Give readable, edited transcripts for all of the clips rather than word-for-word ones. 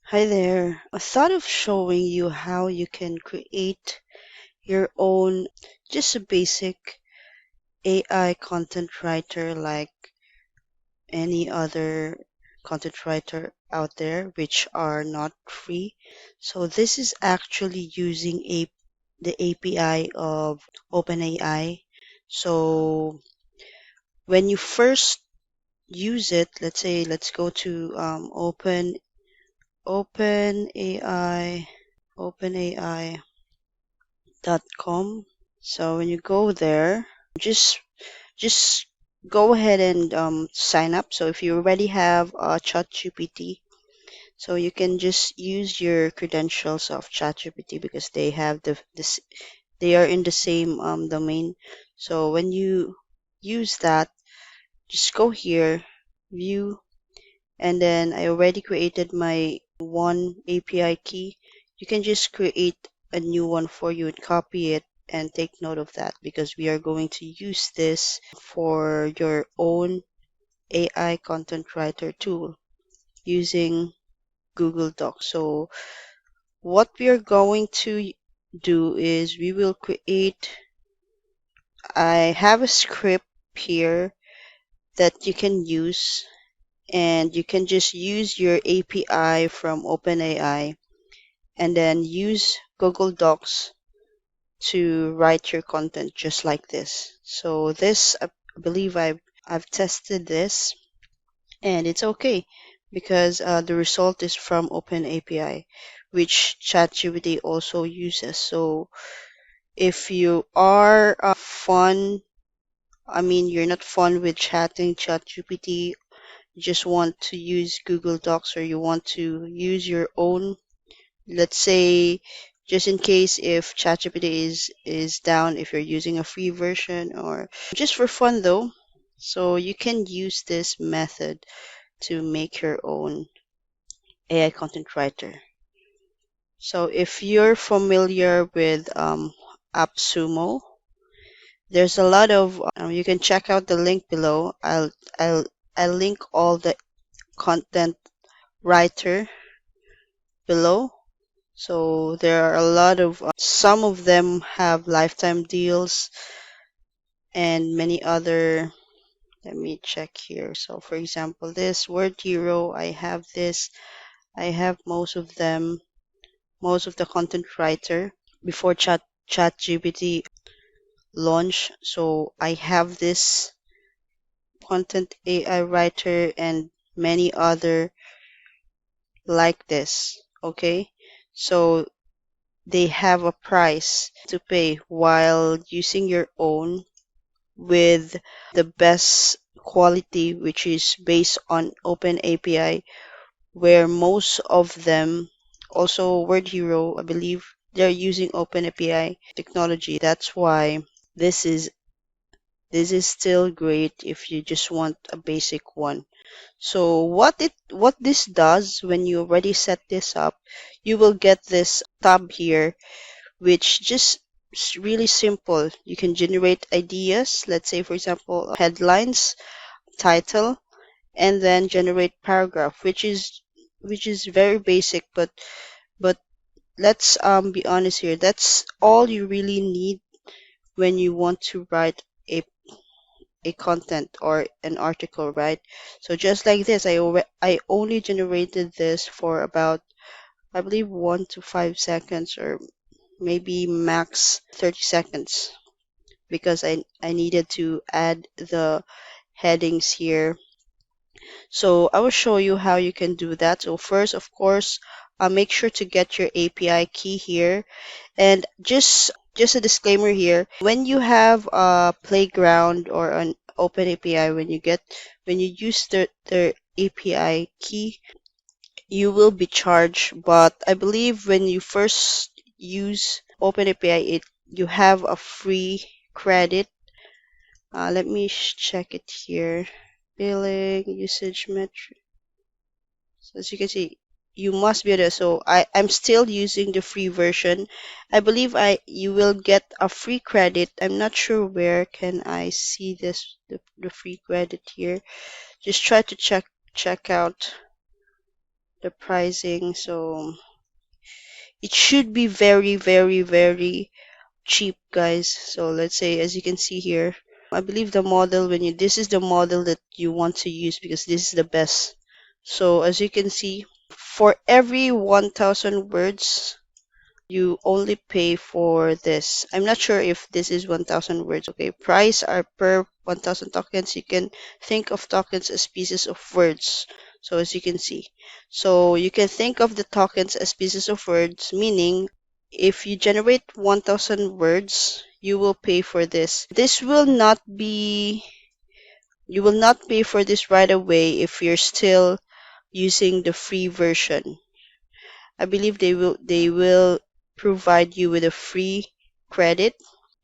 Hi there. I thought of showing you how you can create your own, just a basic AI content writer like any other content writer out there, which are not free. So this is actually using the API of OpenAI. So when you first use it, let's go to OpenAI, OpenAI. Com. So when you go there, just go ahead and sign up. So if you already have ChatGPT, so you can just use your credentials of ChatGPT because they have they are in the same domain. So when you use that, just go here, view, and then I already created my one API key. You can just create a new one for you and copy it and take note of that because we are going to use this for your own AI content writer tool using Google Docs. So what we are going to do is we will create, I have a script here that you can use, and you can just use your API from OpenAI and then use Google Docs to write your content just like this. So this, I believe I've tested this and it's okay because the result is from OpenAPI, which ChatGPT also uses. So if you are you're not fun with chatting ChatGPT, you just want to use Google Docs or you want to use your own, let's say, just in case if ChatGPT is down, if you're using a free version or just for fun though. So you can use this method to make your own AI content writer. So if you're familiar with AppSumo, there's a lot of you can check out the link below. I'll I'll link all the content writer below. So there are a lot of some of them have lifetime deals and many other. Let me check here. So for example, this Word Hero, I have this. I have most of them, most of the content writer before ChatGPT launch. So I have this content AI writer and many other like this. Okay, so they have a price to pay while using your own with the best quality, which is based on Open API, where most of them, also Word Hero, I believe they're using Open API technology. That's why this is this is still great if you just want a basic one. So what this does when you already set this up, you will get this tab here which just really simple. You can generate ideas, let's say for example headlines, title, and then generate paragraph, which is very basic, but let's be honest here. That's all you really need when you want to write a content or an article, right? So just like this, I only generated this for about, I believe, 1 to 5 seconds or maybe max 30 seconds because I needed to add the headings here. So I will show you how you can do that. So first, of course, make sure to get your API key here. And just a disclaimer here, when you have a playground or an open API, when you use the API key, you will be charged. But I believe when you first use OpenAPI, you have a free credit. Let me check it here. Billing, usage metric. So as you can see, you must be there. So I'm still using the free version. I believe you will get a free credit. I'm not sure where can I see the free credit here. Just try to check out the pricing. So it should be very, very, very cheap, guys. So let's say, as you can see here, I believe the model, this is the model that you want to use because this is the best. So as you can see, for every 1000 words, you only pay for this. I'm not sure if this is 1000 words. Okay, price are per 1000 tokens. You can think of tokens as pieces of words. So as you can see, so you can think of the tokens as pieces of words, meaning if you generate 1000 words, you will pay for this. This will not be, you will not pay for this right away if you're still using the free version. I believe they will provide you with a free credit,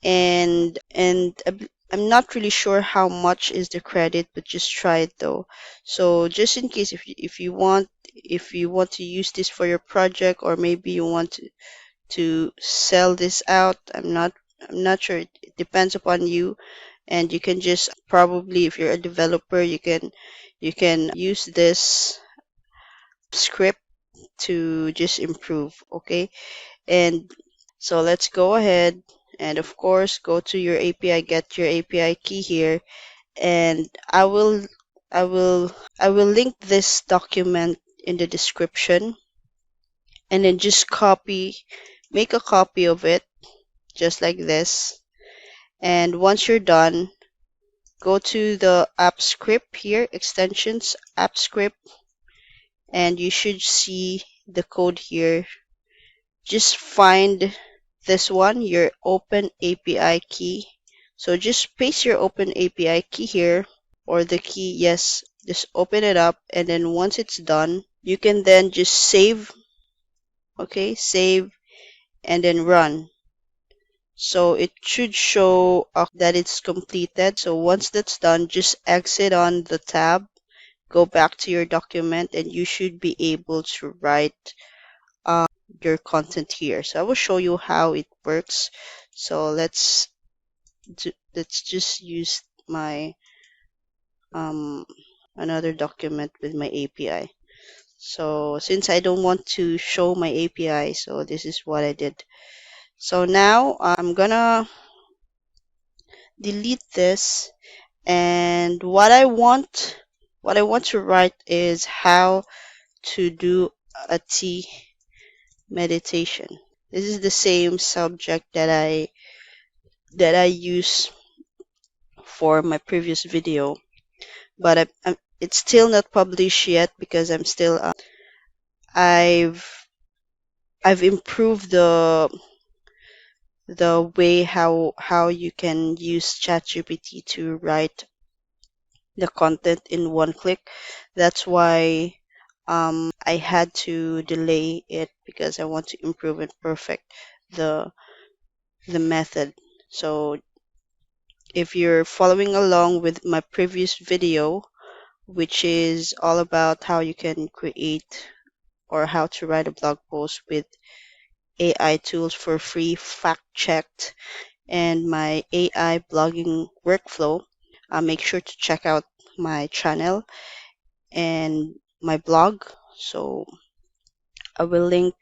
and I'm not really sure how much is the credit, but just try it though. So just in case, if you want to use this for your project, or maybe you want to sell this out, I'm not sure. It depends upon you, and you can just probably, if you're a developer, you can use this script to just improve. Okay, and so let's go ahead and of course go to your API, get your API key here, and I will link this document in the description, and then just make a copy of it just like this. And once you're done, go to the app script here, extensions, app script, and you should see the code here. Just find this one, your open API key. So just paste your open API key here, or the key, yes, just open it up, and then once it's done, you can then just save, okay, save, and then run. So it should show that it's completed. So once that's done, just exit on the tab, go back to your document, and you should be able to write your content here. So I will show you how it works. So let's just use my um another document with my API. So since I don't want to show my API, so this is what I did. So now I'm gonna delete this, and what I want to write is how to do a tea meditation. This is the same subject that I use for my previous video, but it's still not published yet because I've I've improved the way how you can use ChatGPT to write the content in one click. That's why I had to delay it because I want to improve and perfect the the method. So if you're following along with my previous video, which is all about how you can create or how to write a blog post with AI tools for free, fact checked, and my AI blogging workflow, make sure to check out my channel and my blog. So I will link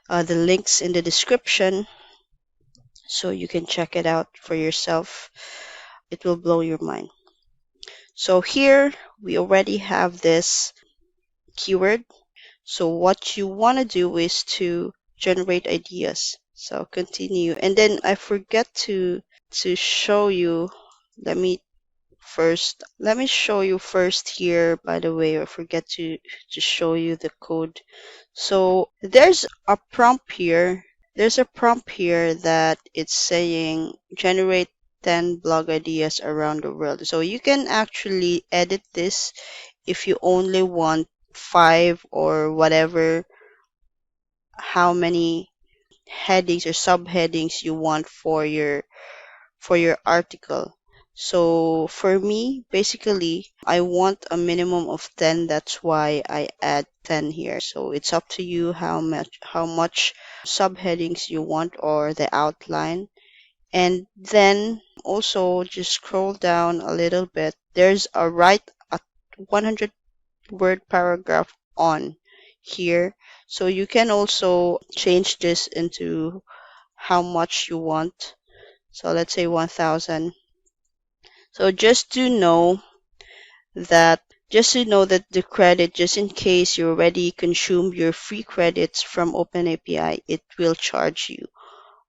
the links in the description so you can check it out for yourself. It will blow your mind. So here we already have this keyword. So what you want to do is to generate ideas. So continue. And then I forget to show you. Let me show you first here. By the way, I forget to show you the code. So there's a prompt here. There's a prompt here that it's saying generate 10 blog ideas around the world. So you can actually edit this if you only want 5 or whatever, how many headings or subheadings you want for your article. So for me, basically, I want a minimum of 10. That's why I add 10 here. So it's up to you how much subheadings you want or the outline. And then also just scroll down a little bit. There's a write a 100 word paragraph on. here. So you can also change this into how much you want. So let's say 1,000. So just to know that the credit, just in case you already consumed your free credits from OpenAPI, it will charge you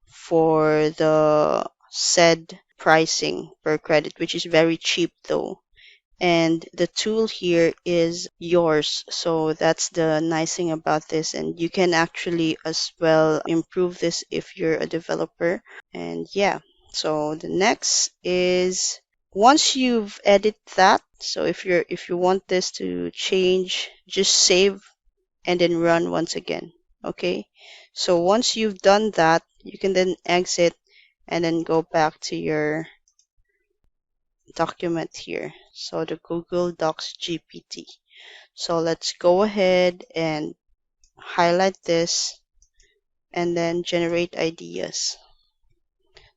for the said pricing per credit, which is very cheap though. And the tool here is yours. So that's the nice thing about this. And you can actually as well improve this if you're a developer. And yeah, so the next is once you've edited that, so if you want this to change, just save and then run once again. Okay? So once you've done that, you can then exit and then go back to your document here. So the Google Docs GPT. So let's go ahead and highlight this and then generate ideas.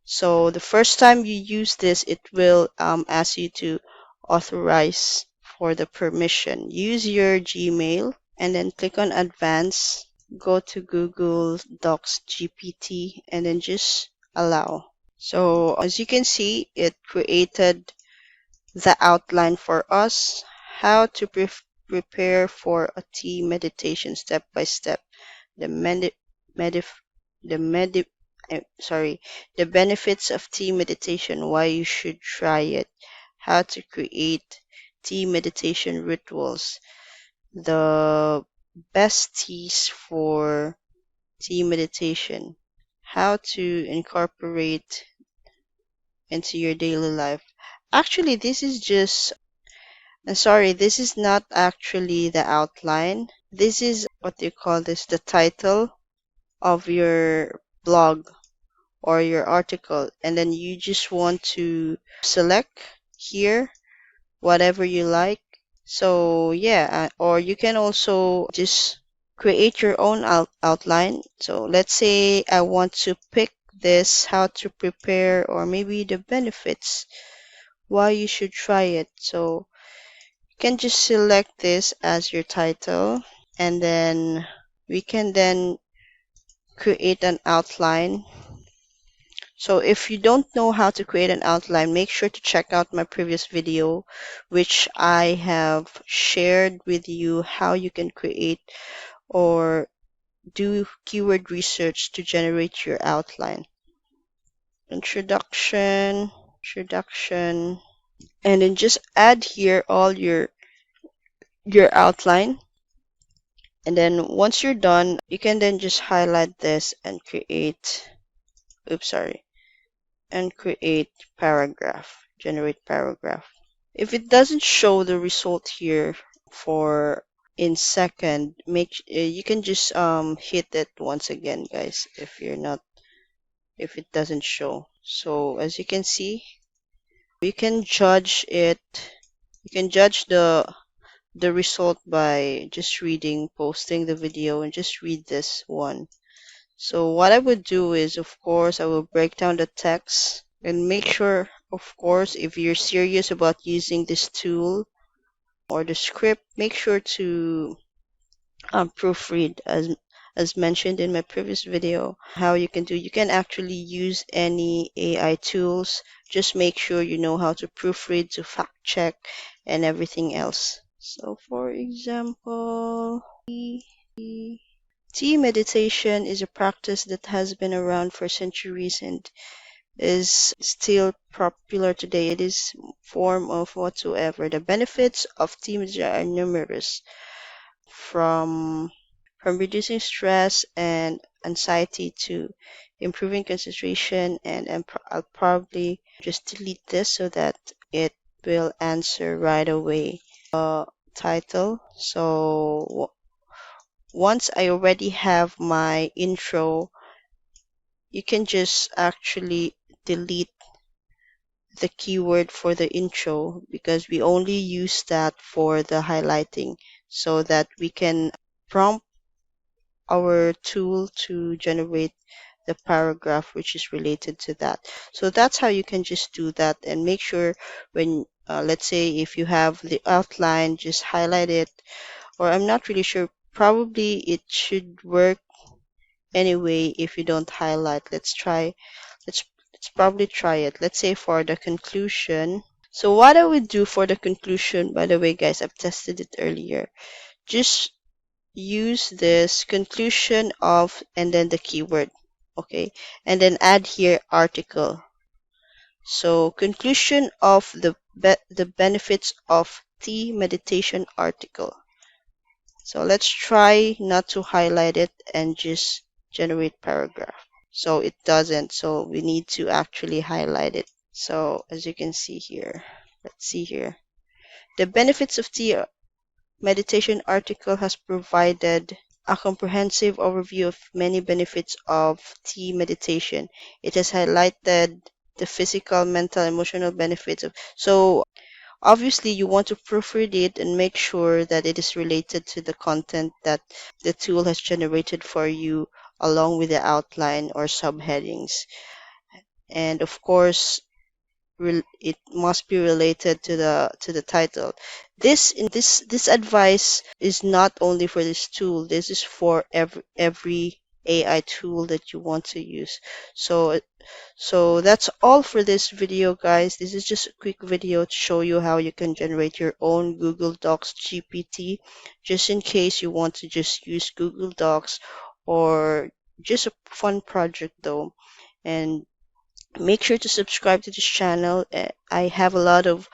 So the first time you use this, it will ask you to authorize for the permission. Use your Gmail and then click on Advanced. Go to Google Docs GPT and then just allow. So as you can see, it created the outline for us, how to prepare for a tea meditation step by step, the medi medif the medi sorry, the benefits of tea meditation, why you should try it, how to create tea meditation rituals, the best teas for tea meditation, how to incorporate into your daily life. Actually, this is just sorry, this is not actually the outline. This is what do you call this? The title of your blog or your article. And then you just want to select here whatever you like. So yeah, or you can also just create your own outline. So let's say I want to pick this, how to prepare, or maybe the benefits, why you should try it. So can just select this as your title and then we can then create an outline. So if you don't know how to create an outline, make sure to check out my previous video, which I have shared with you how you can create or do keyword research to generate your outline. Introduction, and then just add here all your outline. And then once you're done, you can then just highlight this and create, and create paragraph, generate paragraph. If it doesn't show the result here for in second, you can just hit it once again, guys, if it doesn't show. So as you can see, you can judge it. You can judge the result by just posting the video and just read this one. So what I would do is, of course, I will break down the text and make sure, of course, if you're serious about using this tool or the script, make sure to proofread as mentioned in my previous video. How you can actually use any AI tools. Just make sure you know how to proofread, to fact check, and everything else. So for example, tea meditation is a practice that has been around for centuries and is still popular today. It is form of whatsoever. The benefits of tea meditation are numerous, from reducing stress and anxiety to improving concentration. And I'll probably just delete this so that it will answer right away. Title. So once I already have my intro, you can just actually delete the keyword for the intro because we only use that for the highlighting so that we can prompt our tool to generate the paragraph which is related to that. So that's how you can just do that, and make sure when let's say if you have the outline, just highlight it, or I'm not really sure probably it should work anyway if you don't highlight. Let's let's probably try it. Let's say for the conclusion. So what I would do for the conclusion, by the way, guys, I've tested it earlier. Just use this conclusion of and then the keyword, okay? And then add here article. So conclusion of the benefits of tea meditation article. So let's try not to highlight it and just generate paragraph. So it doesn't, so we need to actually highlight it. So as you can see here, let's see here. The benefits of tea meditation article has provided a comprehensive overview of many benefits of tea meditation. It has highlighted the physical, mental, emotional benefits of. So obviously you want to proofread it and make sure that it is related to the content that the tool has generated for you along with the outline or subheadings. And of course, it must be related to the title. This advice is not only for this tool. This is for every AI tool that you want to use. So so that's all for this video, guys. This is just a quick video to show you how you can generate your own Google Docs GPT, just in case you want to just use Google Docs or just a fun project though. And make sure to subscribe to this channel. I have a lot of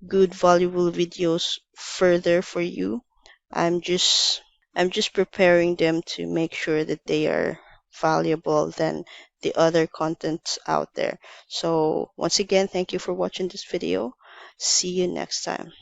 good, valuable videos further for you. I'm just I'm just preparing them to make sure that they are valuable than the other contents out there. So once again, thank you for watching this video. See you next time.